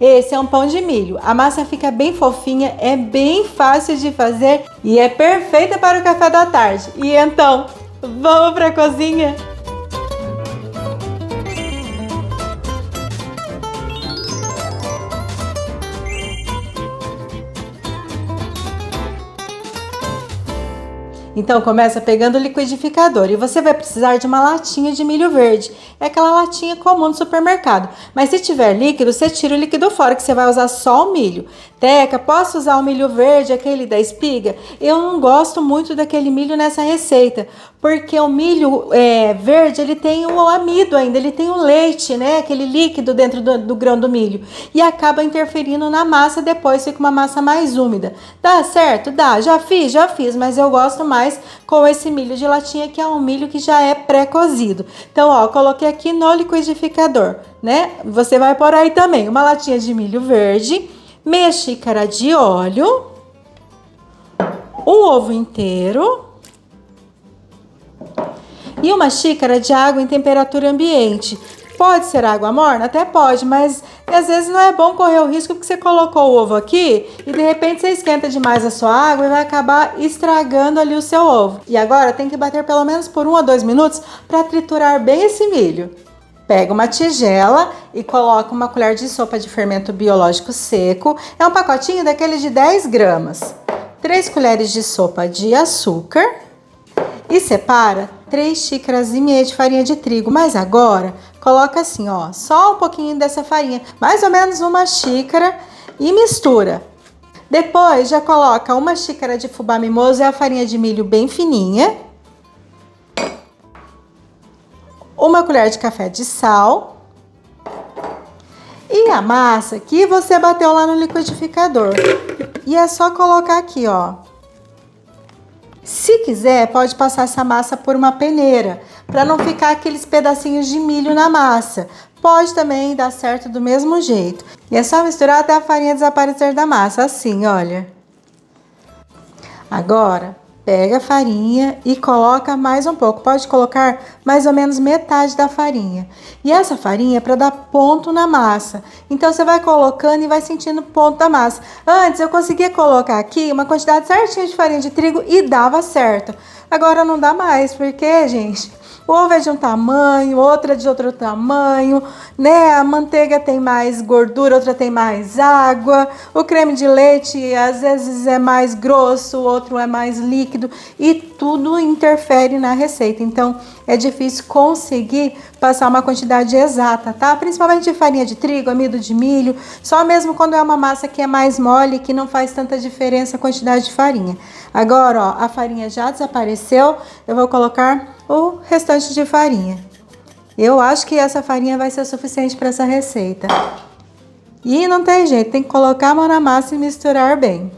Esse é um pão de milho. A massa fica bem fofinha, é bem fácil de fazer e é perfeita para o café da tarde. E então, vamos para a cozinha? Então começa pegando o liquidificador e você vai precisar de uma latinha de milho verde. É aquela latinha comum do supermercado. Mas se tiver líquido, você tira o líquido fora que você vai usar só o milho. Teca, posso usar o milho verde, aquele da espiga? Eu não gosto muito daquele milho nessa receita, porque o milho verde, ele tem o amido ainda, ele tem o leite, né? Aquele líquido dentro do grão do milho. E acaba interferindo na massa, depois fica uma massa mais úmida. Dá certo? Dá. Já fiz, mas eu gosto mais com esse milho de latinha, que é um milho que já é pré-cozido. Então, ó, coloquei aqui no liquidificador, né? Você vai pôr aí também uma latinha de milho verde, meia xícara de óleo, um ovo inteiro e uma xícara de água em temperatura ambiente. Pode ser água morna? Até pode, mas às vezes não é bom correr o risco porque você colocou o ovo aqui e de repente você esquenta demais a sua água e vai acabar estragando ali o seu ovo. E agora tem que bater pelo menos por 1 ou 2 minutos para triturar bem esse milho. Pega uma tigela e coloca uma colher de sopa de fermento biológico seco. É um pacotinho daquele de 10 gramas. 3 colheres de sopa de açúcar. E separa 3 xícaras e meia de farinha de trigo. Mas agora, coloca assim, ó, só um pouquinho dessa farinha. Mais ou menos uma xícara e mistura. Depois já coloca uma xícara de fubá mimoso e a farinha de milho bem fininha. Uma colher de café de sal e a massa que você bateu lá no liquidificador. E é só colocar aqui, ó. Se quiser, pode passar essa massa por uma peneira, para não ficar aqueles pedacinhos de milho na massa. Pode também dar certo do mesmo jeito. E é só misturar até a farinha desaparecer da massa, assim, olha. Agora, pega a farinha e coloca mais um pouco. Pode colocar mais ou menos metade da farinha. E essa farinha é para dar ponto na massa. Então, você vai colocando e vai sentindo o ponto da massa. Antes, eu conseguia colocar aqui uma quantidade certinha de farinha de trigo e dava certo. Agora não dá mais, porque, gente, o ovo é de um tamanho, outra é de outro tamanho, né? A manteiga tem mais gordura, outra tem mais água. O creme de leite às vezes é mais grosso, o outro é mais líquido e tudo interfere na receita. Então é difícil conseguir passar uma quantidade exata, tá? Principalmente de farinha de trigo, amido de milho, só mesmo quando é uma massa que é mais mole, que não faz tanta diferença a quantidade de farinha. Agora, ó, a farinha já desapareceu, eu vou colocar o restante de farinha. Eu acho que essa farinha vai ser suficiente para essa receita. E não tem jeito, tem que colocar a mão na massa e misturar bem.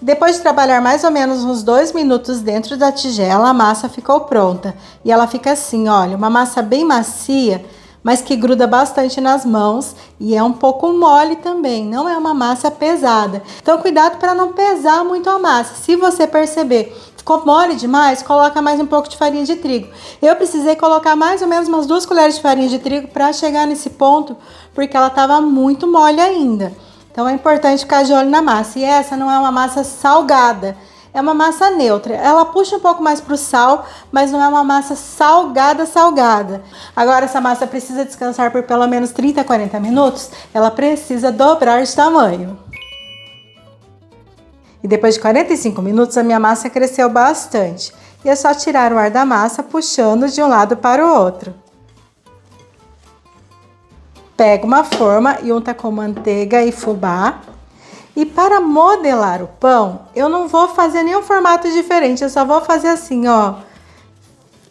Depois de trabalhar mais ou menos uns 2 minutos dentro da tigela, a massa ficou pronta. E ela fica assim, olha, uma massa bem macia, mas que gruda bastante nas mãos e é um pouco mole também, não é uma massa pesada. Então cuidado para não pesar muito a massa. Se você perceber ficou mole demais, coloca mais um pouco de farinha de trigo. Eu precisei colocar mais ou menos umas 2 colheres de farinha de trigo para chegar nesse ponto, porque ela estava muito mole ainda. Então é importante ficar de olho na massa. E essa não é uma massa salgada, é uma massa neutra. Ela puxa um pouco mais para o sal, mas não é uma massa salgada. Agora essa massa precisa descansar por pelo menos 30 a 40 minutos. Ela precisa dobrar de tamanho. E depois de 45 minutos a minha massa cresceu bastante. E é só tirar o ar da massa puxando de um lado para o outro. Pega uma forma e unta com manteiga e fubá. E para modelar o pão, eu não vou fazer nenhum formato diferente, eu só vou fazer assim, ó.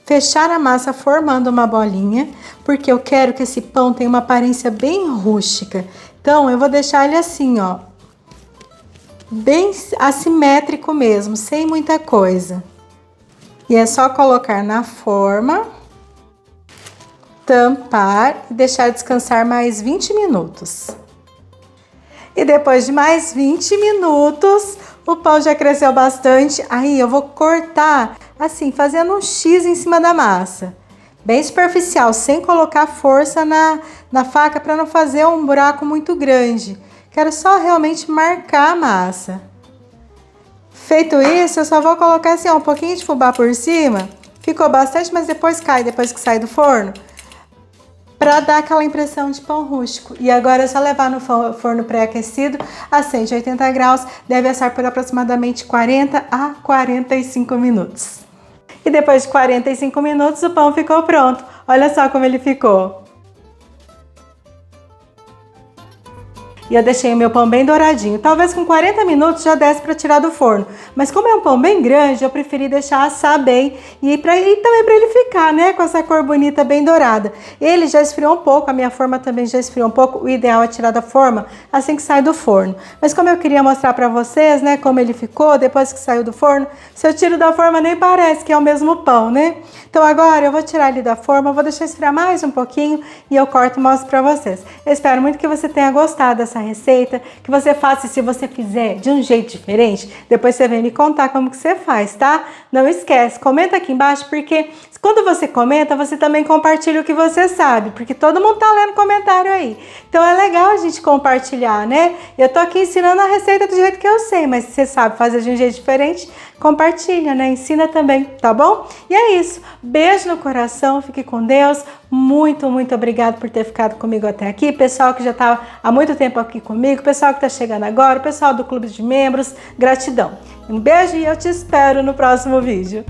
Fechar a massa formando uma bolinha, porque eu quero que esse pão tenha uma aparência bem rústica. Então, eu vou deixar ele assim, ó. Bem assimétrico mesmo, sem muita coisa. E é só colocar na forma, tampar e deixar descansar mais 20 minutos. E depois de mais 20 minutos, o pão já cresceu bastante. Aí eu vou cortar assim, fazendo um X em cima da massa. bem superficial, sem colocar força na faca para não fazer um buraco muito grande. Quero só realmente marcar a massa. Feito isso, eu só vou colocar assim, ó, um pouquinho de fubá por cima. Ficou bastante, mas depois cai, depois que sai do forno, para dar aquela impressão de pão rústico. E agora é só levar no forno pré-aquecido a 180 graus, deve assar por aproximadamente 40 a 45 minutos. E depois de 45 minutos o pão ficou pronto. Olha só como ele ficou. E eu deixei o meu pão bem douradinho. Talvez com 40 minutos já desse para tirar do forno. Mas como é um pão bem grande, eu preferi deixar assar bem e também para ele ficar, né, com essa cor bonita bem dourada. Ele já esfriou um pouco, a minha forma também já esfriou um pouco. O ideal é tirar da forma assim que sai do forno. Mas como eu queria mostrar para vocês, né, como ele ficou depois que saiu do forno, se eu tiro da forma nem parece que é o mesmo pão, né? Então agora eu vou tirar ele da forma, vou deixar esfriar mais um pouquinho e eu corto e mostro para vocês. Eu espero muito que você tenha gostado dessa receita, que você faça, e se você fizer de um jeito diferente, depois você vem me contar como que você faz, tá? Não esquece, comenta aqui embaixo, porque quando você comenta, você também compartilha o que você sabe, porque todo mundo tá lendo comentário aí. Então é legal a gente compartilhar, né? Eu tô aqui ensinando a receita do jeito que eu sei, mas se você sabe fazer de um jeito diferente, compartilha, né? Ensina também, tá bom? E é isso. Beijo no coração, fique com Deus. Muito, muito obrigado por ter ficado comigo até aqui. Pessoal que já tá há muito tempo aqui comigo, pessoal que tá chegando agora, pessoal do Clube de Membros, gratidão. Um beijo e eu te espero no próximo vídeo.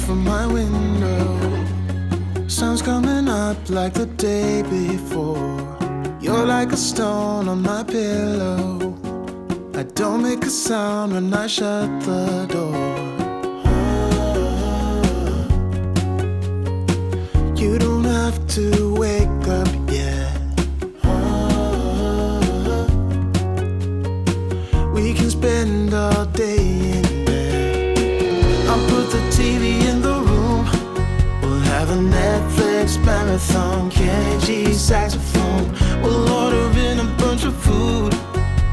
From my window, sun's coming up like the day before. You're like a stone on my pillow. I don't make a sound when I shut the door. You don't have to wake up yet. We can spend all day in bed. I'll put the TV in the room. We'll have a Netflix marathon, Kenny G saxophone. We'll order in a bunch of food.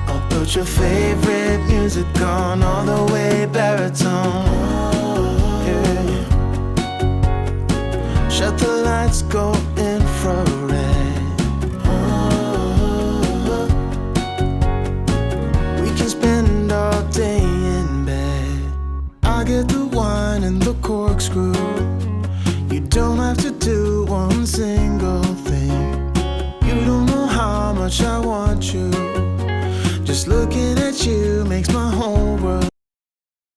I'll put your favorite music on all the way baritone.